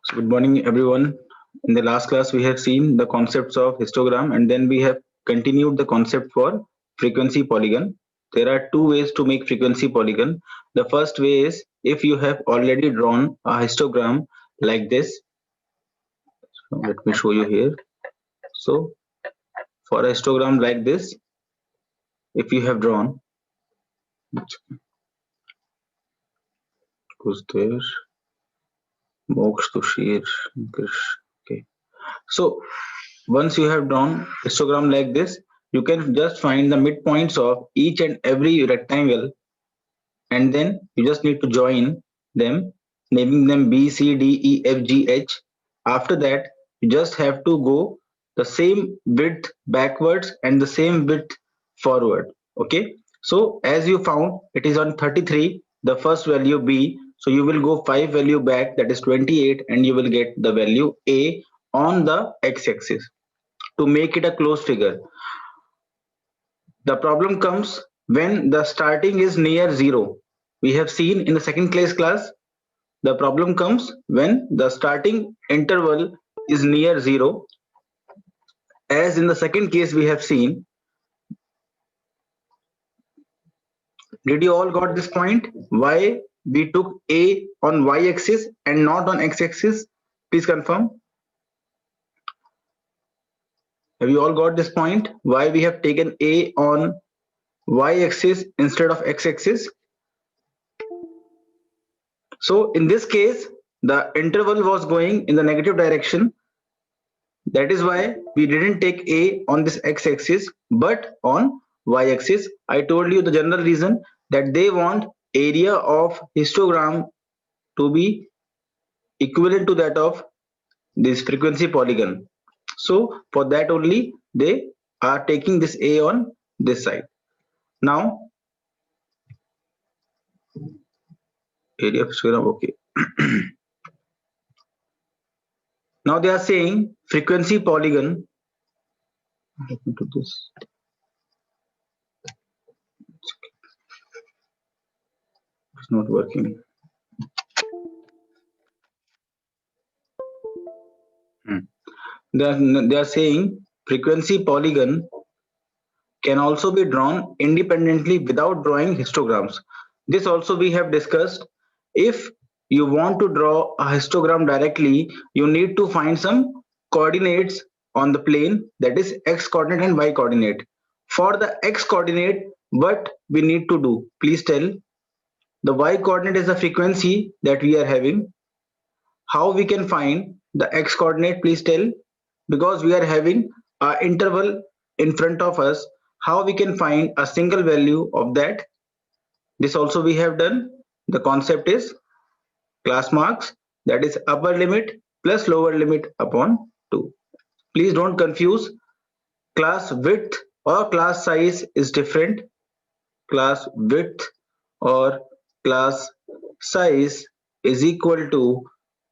So good morning, everyone. In the last class, we have seen the concepts of histogram, and then we have continued the concept for frequency polygon. There are two ways to make frequency polygon. The first way is if you have already drawn a histogram like this. So let me show you here. So for a histogram like this, if you have drawn, who's there? Moksha to share. Okay. So once you have drawn histogram like this, you can just find the midpoints of each and every rectangle, and then you just need to join them, naming them B, C, D, E, F, G, H. After that, you just have to go the same width backwards and the same width forward. Okay. So as you found, it is on 33, the first value B. So you will go 5 value back, that is 28, and you will get the value A on the x-axis to make it a closed figure. The problem comes when the starting is near zero. We have seen in the second class, the problem comes when the starting interval is near zero. As in the second case we have seen, did you all got this point? Why we took A on y-axis and not on x-axis? Please confirm. Have you all got this point? Why we have taken A on y-axis instead of x-axis? So in this case, the interval was going in the negative direction. That is why we didn't take A on this x-axis, but on y-axis. I told you the general reason that they want area of histogram to be equivalent to that of this frequency polygon. So for that only they are taking this A on this side. Now area of histogram, okay. Now they are saying frequency polygon. Let me do this. It's not working. They are saying frequency polygon can also be drawn independently without drawing histograms. This also we have discussed. If you want to draw a histogram directly, you need to find some coordinates on the plane, that is x coordinate and y coordinate. For the x coordinate, what we need to do? Please tell. The y coordinate is the frequency that we are having. How we can find the x coordinate? Please tell. Because we are having an interval in front of us, how we can find a single value of that? This also we have done. The concept is class marks, that is upper limit plus lower limit upon 2. Please don't confuse. Class width or class size is different. Class width or class size is equal to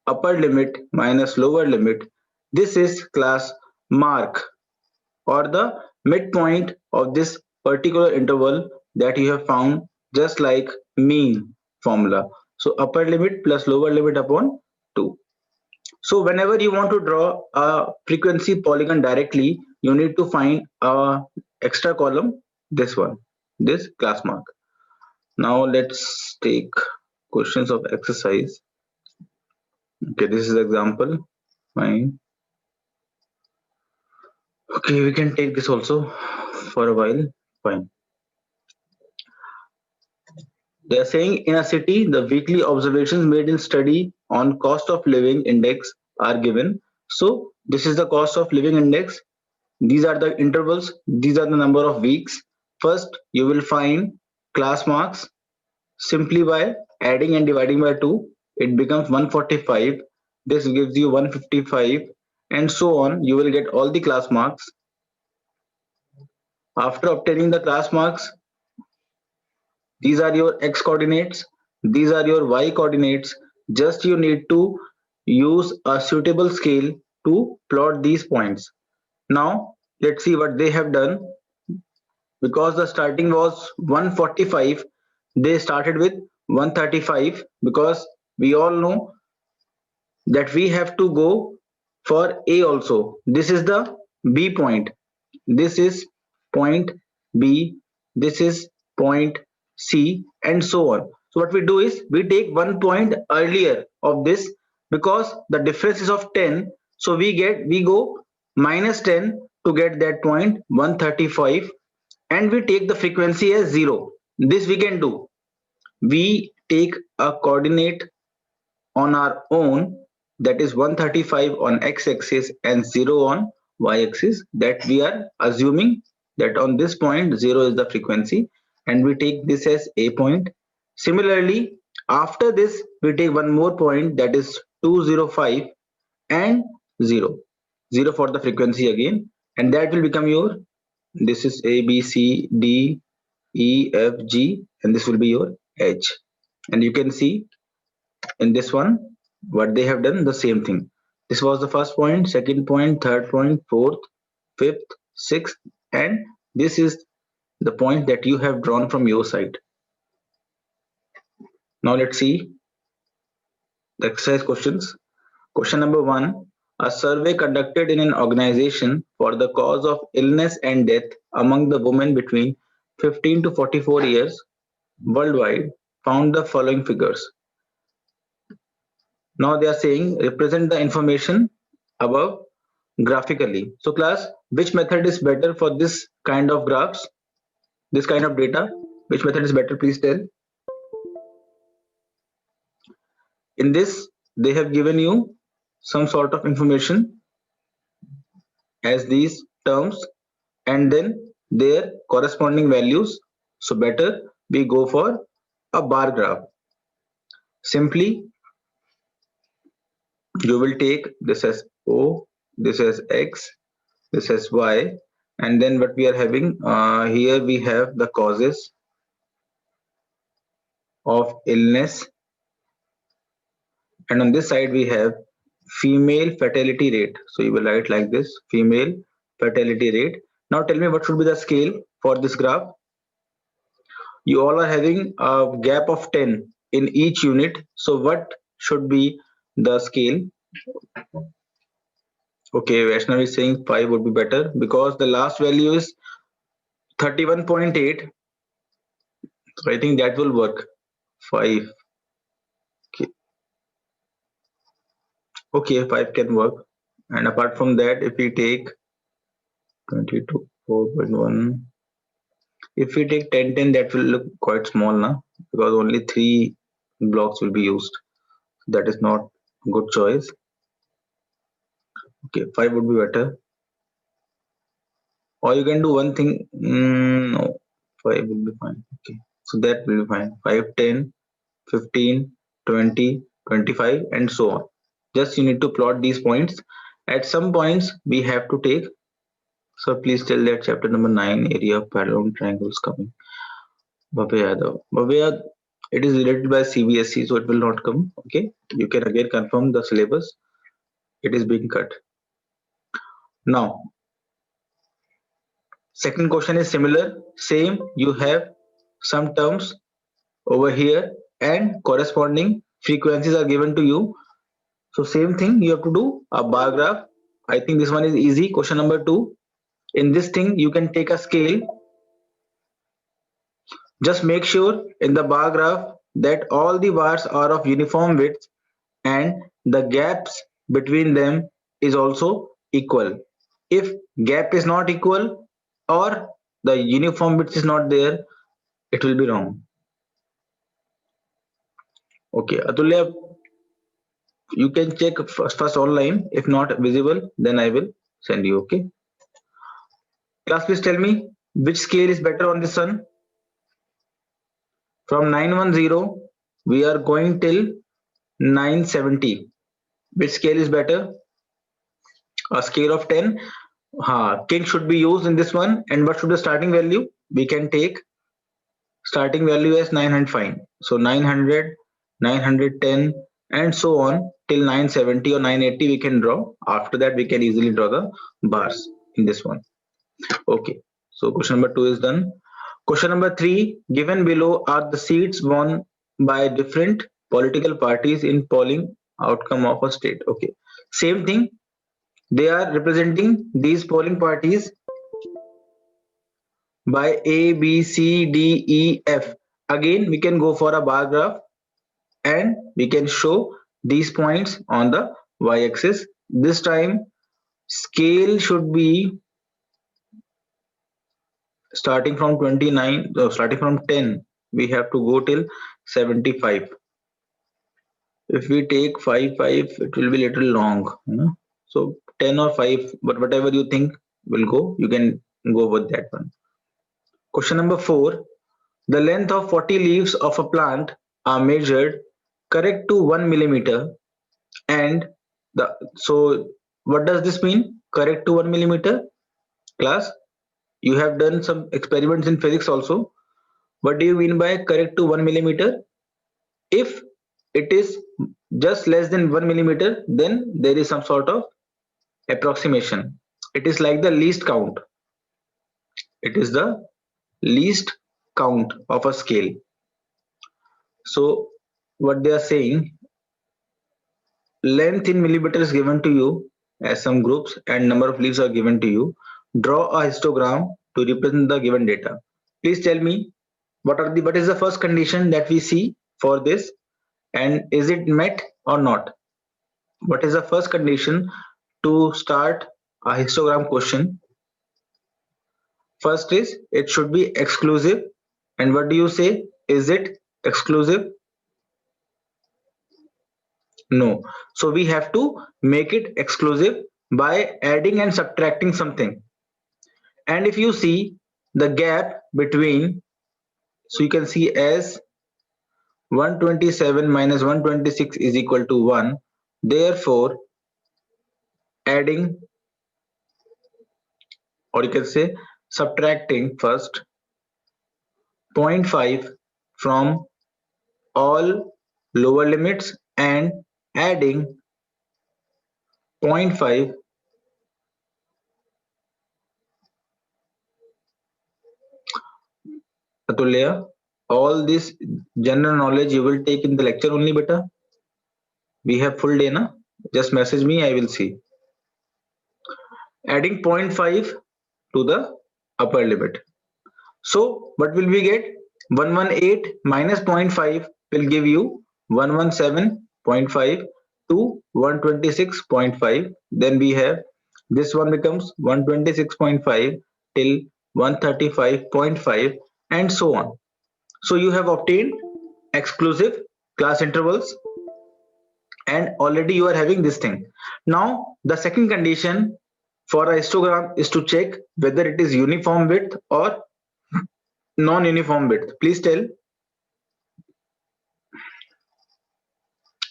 upper limit minus lower limit. This is class mark or the midpoint of this particular interval that you have found, just like mean formula. So upper limit plus lower limit upon 2. So whenever you want to draw a frequency polygon directly, you need to find a extra column, this one, this class mark. Now let's take questions of exercise. Okay, this is example. Fine. Okay, we can take this also for a while. Fine. They are saying in a city, the weekly observations made in study on cost of living index are given. So this is the cost of living index. These are the intervals. These are the number of weeks. First, you will find class marks simply by adding and dividing by 2. It becomes 145. This gives you 155 and so on. You will get all the class marks. After obtaining the class marks, these are your x coordinates, these are your y coordinates. Just you need to use a suitable scale to plot these points. Now let's see what they have done. Because the starting was 145, they started with 135, because we all know that we have to go for A also. This is the B point. This is point B. This is point C, and so on. So what we do is we take 1 point earlier of this, because the difference is of 10. So we go minus 10 to get that point 135, and we take the frequency as 0. This we can do. We take a coordinate on our own, that is 135 on x-axis and 0 on y-axis, that we are assuming that on this point 0 is the frequency, and we take this as a point. Similarly, after this we take one more point, that is 205 and 0 for the frequency again, and that will become your, this is A B C D E F G, and this will be your H. And you can see in this one what they have done, the same thing. This was the first point, second point, third point, fourth, fifth, sixth, and this is the point that you have drawn from your side. Now let's see the exercise questions. Question number 1. A survey conducted in an organization for the cause of illness and death among the women between 15 to 44 years worldwide found the following figures. Now they are saying represent the information above graphically. So class, which method is better for this kind of graphs, this kind of data? Which method is better? Please tell. In this, they have given you some sort of information as these terms and then their corresponding values. So better we go for a bar graph. Simply, you will take this as O, this as X, this as Y, and then what we are having here, we have the causes of illness, and on this side we have female fatality rate. So you will write like this, female fatality rate. Now tell me what should be the scale for this graph. You all are having a gap of 10 in each unit, so what should be the scale? Okay, Vaishnav is saying 5 would be better because the last value is 31.8. So I think that will work. 5. Okay, 5 can work. And apart from that, if we take 22, 4.1, if we take 10, 10, that will look quite small now, because only 3 blocks will be used. That is not a good choice. Okay, 5 would be better. Or you can do one thing. No, 5 will be fine. Okay, so that will be fine. 5, 10, 15, 20, 25, and so on. Just you need to plot these points. At some points we have to take. So please tell that chapter number 9, area of parallel triangles coming. Bhavya Yadav. Bhavya, it is related by CBSE, so it will not come. Okay, you can again confirm the syllabus. It is being cut. Now, second question is similar. Same, you have some terms over here and corresponding frequencies are given to you. So same thing, you have to do a bar graph. I think this one is easy. Question number 2. In this thing, you can take a scale. Just make sure in the bar graph that all the bars are of uniform width and the gaps between them is also equal. If gap is not equal or the uniform width is not there, it will be wrong. Okay, Atulya, you can check first online. If not visible, then I will send you. Okay. Class, please tell me which scale is better on this one. From 910, we are going till 970. Which scale is better? A scale of 10. King should be used in this one. And what should the starting value? We can take starting value as 905. So 900, 910, and so on till 970 or 980 we can draw. After that, we can easily draw the bars in this one. Okay. So question number 2 is done. Question number 3, given below are the seats won by different political parties in polling outcome of a state. Okay, same thing, they are representing these polling parties by A, B, C, D, E, F. Again, we can go for a bar graph and we can show these points on the y-axis. This time scale should be starting from 29, starting from 10, we have to go till 75. If we take 5, 5, it will be little long, you know? So 10 or 5, but whatever you think will go, you can go with that one. Question number 4. The length of 40 leaves of a plant are measured correct to 1 millimeter, and so what does this mean? Correct to 1 millimeter? Class, you have done some experiments in physics also. What do you mean by correct to 1 millimeter? If it is just less than 1 millimeter, then there is some sort of approximation. It is like the least count. It is the least count of a scale. So what they are saying, length in millimeters given to you as some groups and number of leaves are given to you. Draw a histogram to represent the given data. Please tell me what is the first condition that we see for this, and is it met or not? What is the first condition to start a histogram question? First is it should be exclusive. And what do you say? Is it exclusive? No. So we have to make it exclusive by adding and subtracting something. And if you see the gap between, so you can see as 127 minus 126 is equal to 1. Therefore, adding, or you can say subtracting first 0.5 from all lower limits and adding 0.5 Atulya, all this general knowledge you will take in the lecture only, beta. We have full day, na? Just message me, I will see. Adding 0.5 to the upper limit. So what will we get? 118 minus 0.5 will give you 117.5 to 126.5. Then we have this one becomes 126.5 till 135.5 and so on. So you have obtained exclusive class intervals and already you are having this thing. Now the second condition for a histogram is to check whether it is uniform width or non-uniform width. Please tell,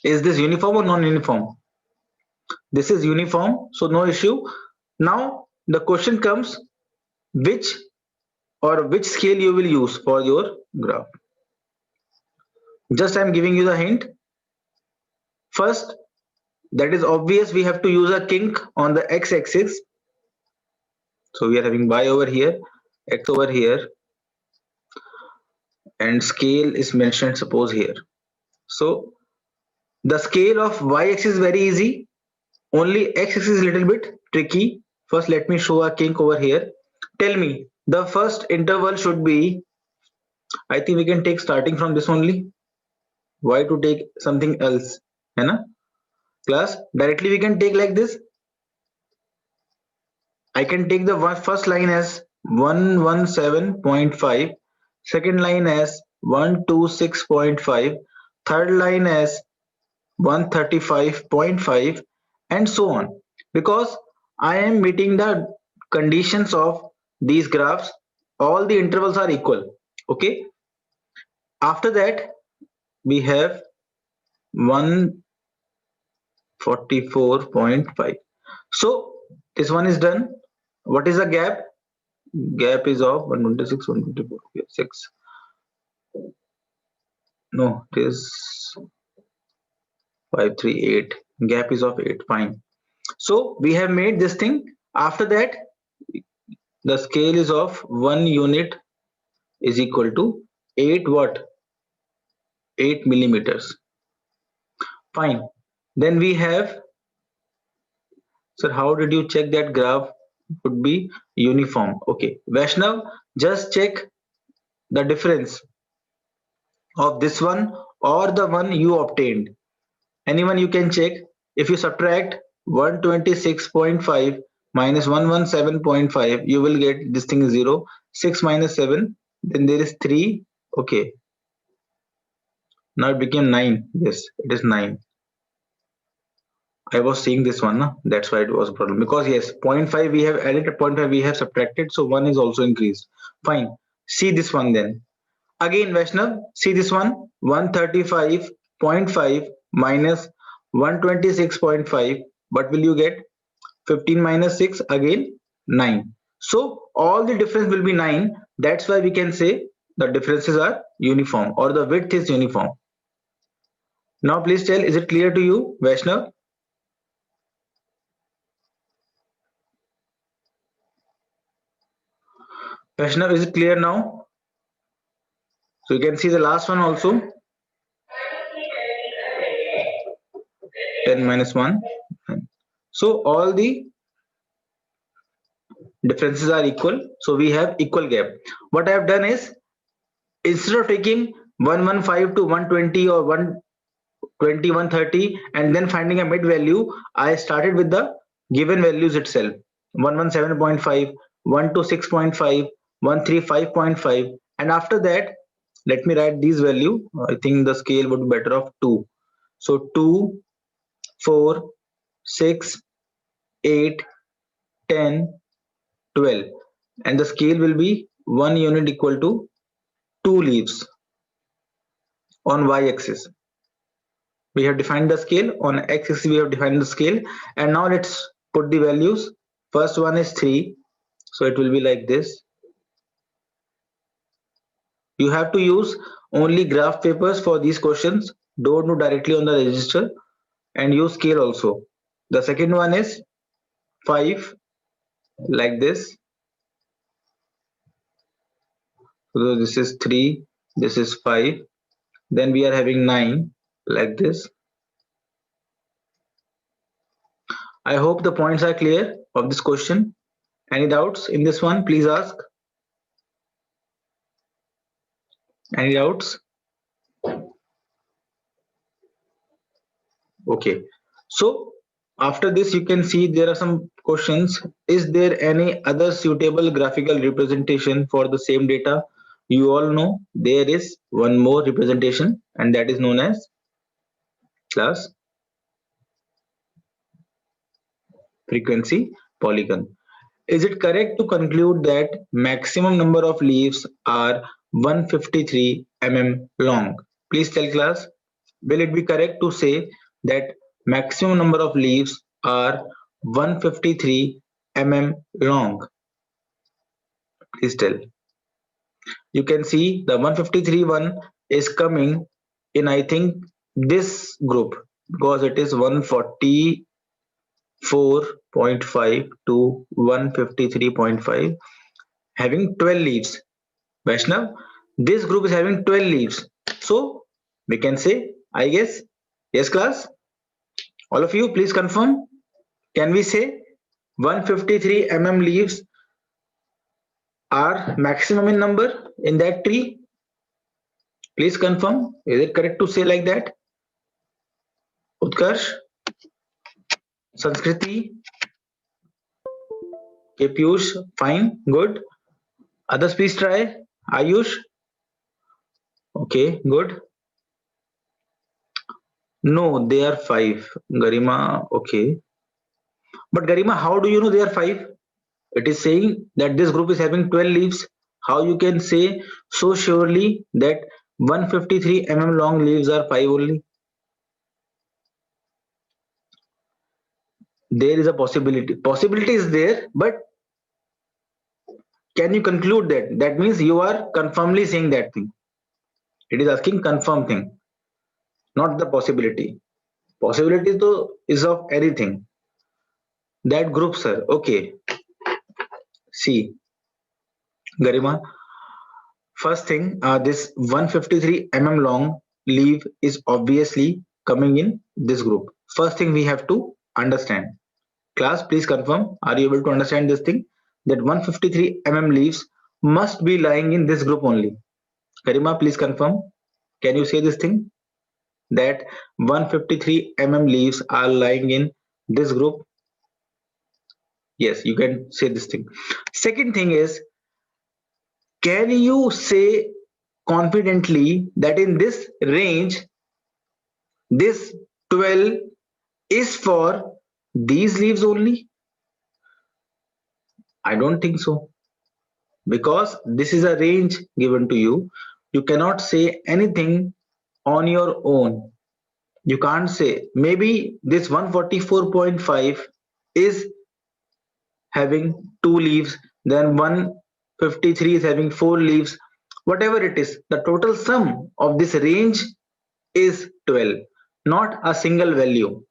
is this uniform or non-uniform? This is uniform, so no issue. Now the question comes, which scale you will use for your graph. Just I am giving you the hint. First, that is obvious, we have to use a kink on the x-axis. So we are having y over here, x over here, and scale is mentioned suppose here. So the scale of y-axis is very easy, only x-axis is a little bit tricky. First let me show a kink over here. Tell me, the first interval should be, I think we can take starting from this only. Why to take something else? है ना? Class, directly we can take like this. I can take the first line as 117.5, second line as 126.5, third line as 135.5 and so on, because I am meeting the conditions of these graphs. All the intervals are equal. Okay. After that we have 144.5. So this one is done. What is the gap? Gap is of 126, 124, 6. No, it is 538. Gap is of 8. Fine. So we have made this thing. After that, the scale is of 1 unit is equal to 8 what? 8 millimeters. Fine. Then we have, sir, how did you check that graph would be uniform? Okay, Vaishnav, just check the difference of this one or the one you obtained. Anyone you can check. If you subtract 126.5 minus 117.5, you will get this thing is 0. 6 minus 7, then there is 3. Okay, now it became 9. Yes, it is 9. I was seeing this one, no? That's why it was a problem. Because yes, 0.5 we have added, 0.5 we have subtracted, so 1 is also increased. Fine. See this one then. Again, Vaishnav, see this one. 135.5 minus 126.5. What will you get? 15 minus 6, again 9. So all the difference will be 9. That's why we can say the differences are uniform or the width is uniform. Now please tell, is it clear to you, Vaishnav? Vaishnav, is it clear now? So you can see the last one also. 10 minus 1. So all the differences are equal. So we have equal gap. What I have done is, instead of taking 115 to 120 or 120, 130 and then finding a mid value, I started with the given values itself. 117.5, 126.5, 135.5, and after that, let me write these value. I think the scale would be better of 2. So 2, 4, 6, 8, 10, 12, and the scale will be 1 unit equal to 2 leaves on y-axis. We have defined the scale. On x-axis we have defined the scale, and now let's put the values. First one is 3, so it will be like this. You have to use only graph papers for these questions. Don't do directly on the register, and use scale also. The second one is 5, like this. So this is 3, this is 5. Then we are having 9, like this. I hope the points are clear of this question. Any doubts in this one? Please ask. Any doubts? Okay. So after this, you can see there are some questions. Is there any other suitable graphical representation for the same data? You all know there is one more representation, and that is known as class frequency polygon. Is it correct to conclude that maximum number of leaves are 153 long? Please tell class, will it be correct to say that maximum number of leaves are 153 long? Please tell. You can see the 153 one is coming in, I think, this group, because it is 144.5 to 153.5, having 12 leaves. Vaishnav, this group is having 12 leaves. So we can say, I guess, yes class? All of you, please confirm. Can we say 153 leaves are maximum in number in that tree? Please confirm. Is it correct to say like that? Utkarsh, Sanskriti, Piyush, fine, good. Others, please try. Ayush, okay, good. No, they are 5. Garima, okay. But Garima, how do you know they are 5? It is saying that this group is having 12 leaves. How you can say so surely that 153 long leaves are 5 only? There is a possibility. Possibility is there, but can you conclude that? That means you are confirmly saying that thing. It is asking confirm thing, not the possibility. Possibility though is of anything. That group, sir. Okay. See, Garima, first thing, this 153 long leaf is obviously coming in this group. first thing we have to understand. Class, please confirm. Are you able to understand this thing? That 153 leaves must be lying in this group only. Karima, please confirm. Can you say this thing? That 153 leaves are lying in this group? Yes, you can say this thing. Second thing is, can you say confidently that in this range, this 12 is for these leaves only? I don't think so, because this is a range given to you. You cannot say anything on your own. You can't say maybe this 144.5 is having 2 leaves, then 153 is having 4 leaves. Whatever it is, the total sum of this range is 12, not a single value.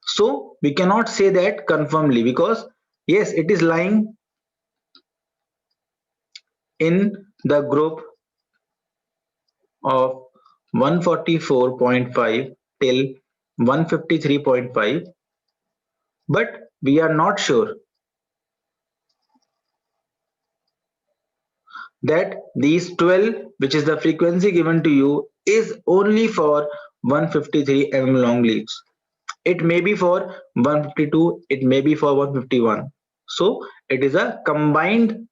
So we cannot say that confirmly, because yes, it is lying in the group of 144.5 till 153.5, but we are not sure that these 12, which is the frequency given to you, is only for 153 long leaves. It may be for 152, it may be for 151. So it is a combined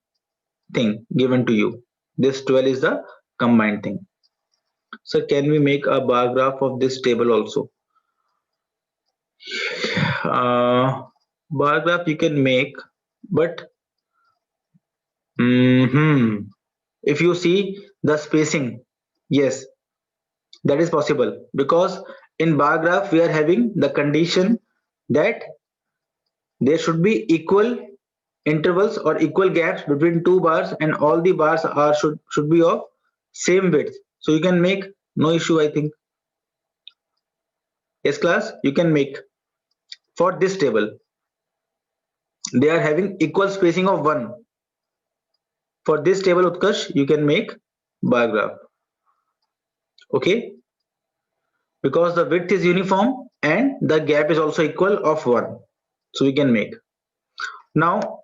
thing given to you. This 12 is the combined thing. So can we make a bar graph of this table also? Bar graph you can make, but if you see the spacing, yes, that is possible, because in bar graph we are having the condition that there should be equal intervals or equal gaps between two bars, and all the bars are should be of same width. So you can make, no issue, I think. Yes, class, you can make. For this table, they are having equal spacing of 1. For this table, Utkarsh, you can make bar graph. Okay, because the width is uniform and the gap is also equal of 1, so we can make. Now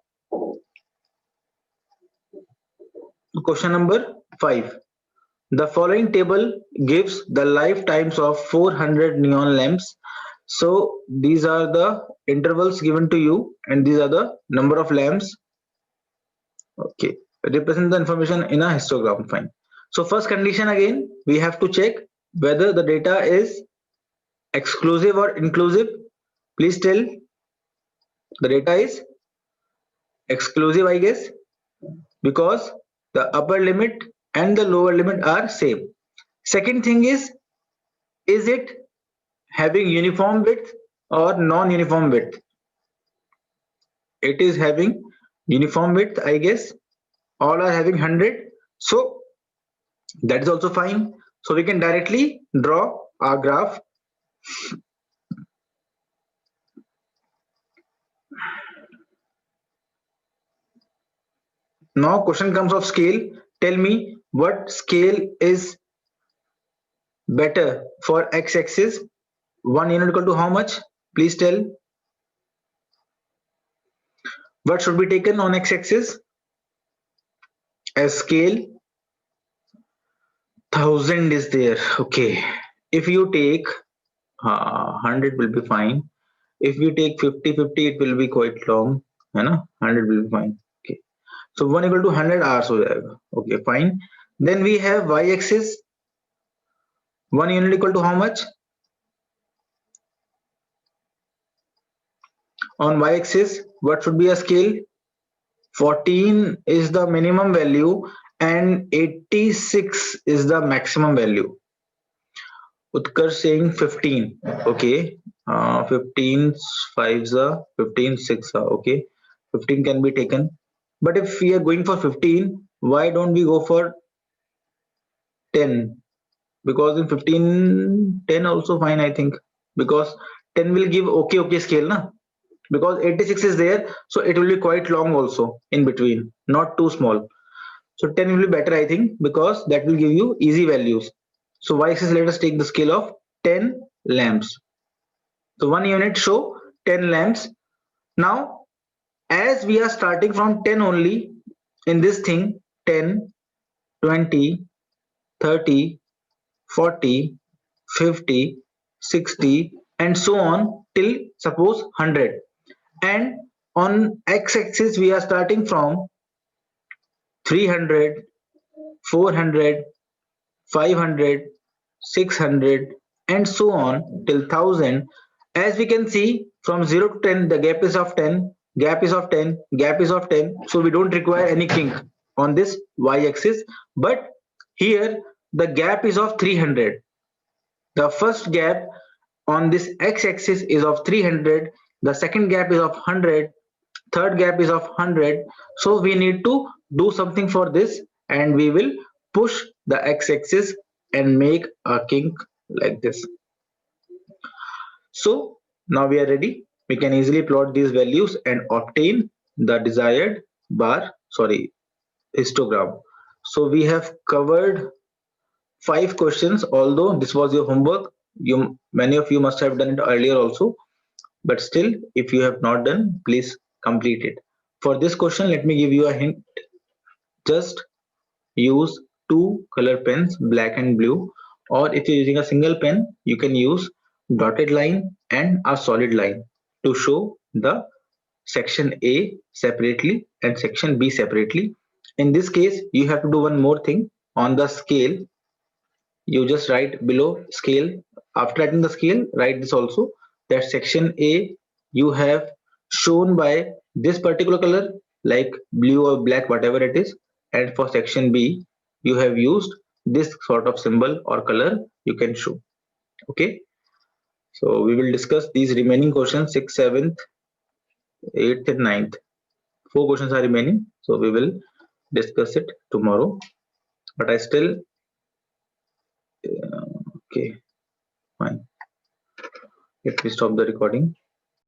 question number 5. The following table gives the lifetimes of 400 neon lamps. So these are the intervals given to you, and these are the number of lamps. Okay, represent the information in a histogram. Fine. So first condition, again we have to check whether the data is exclusive or inclusive. Please tell. The data is exclusive, I guess, because the upper limit and the lower limit are same. Second thing is it having uniform width or non-uniform width? It is having uniform width, I guess. All are having 100, so that is also fine. So we can directly draw our graph. Now question comes of scale. Tell me what scale is better for x-axis. 1 unit equal to how much? Please tell. What should be taken on x-axis as scale? 1000 is there. Okay, if you take 100 will be fine. If we take 50 it will be quite long, है ना? 100 will be fine. Okay, so 1 equal to 100 hours हो जाएगा. Okay, fine. Then we have y-axis. 1 unit equal to how much? On y-axis, what should be a scale? 14 is the minimum value and 86 is the maximum value. Utkarsh saying 15. Okay, 15 5s are 15 6 are okay. 15 can be taken, but if we are going for 15, why don't we go for 10? Because in 15, 10 also fine, I think, because 10 will give okay scale, na? Because 86 is there, so it will be quite long also in between, not too small. So 10 will be better, I think, because that will give you easy values. So y-axis, let us take the scale of 10 lamps. So 1 unit show 10 lamps. Now, as we are starting from 10 only in this thing, 10, 20, 30, 40, 50, 60, and so on till suppose 100. And on x-axis we are starting from 300, 400, 500, 600, and so on till 1000. As we can see, from 0 to 10 the gap is of 10, gap is of 10, gap is of 10, so we don't require any kink on this y-axis. But here the gap is of 300. The first gap on this x-axis is of 300, the second gap is of 100, third gap is of 100. So we need to do something for this, and we will push the x-axis and make a kink like this. So now we are ready. We can easily plot these values and obtain the desired histogram. So we have covered 5 questions. Although this was your homework, many of you must have done it earlier also, but still, if you have not done, please complete it. For this question, let me give you a hint. Just use 2 color pens, black and blue, or if you're using a single pen, you can use dotted line and a solid line to show the section A separately and section B separately. In this case, you have to do one more thing. On the scale, you just write below scale. After writing the scale, write this also, that section A you have shown by this particular color, like blue or black, whatever it is, and for section B you have used this sort of symbol or color you can show. Okay, so we will discuss these remaining questions, 6th, 7th, 8th and 9th. 4 questions are remaining, so we will discuss it tomorrow. But I still okay, fine. Let me stop the recording.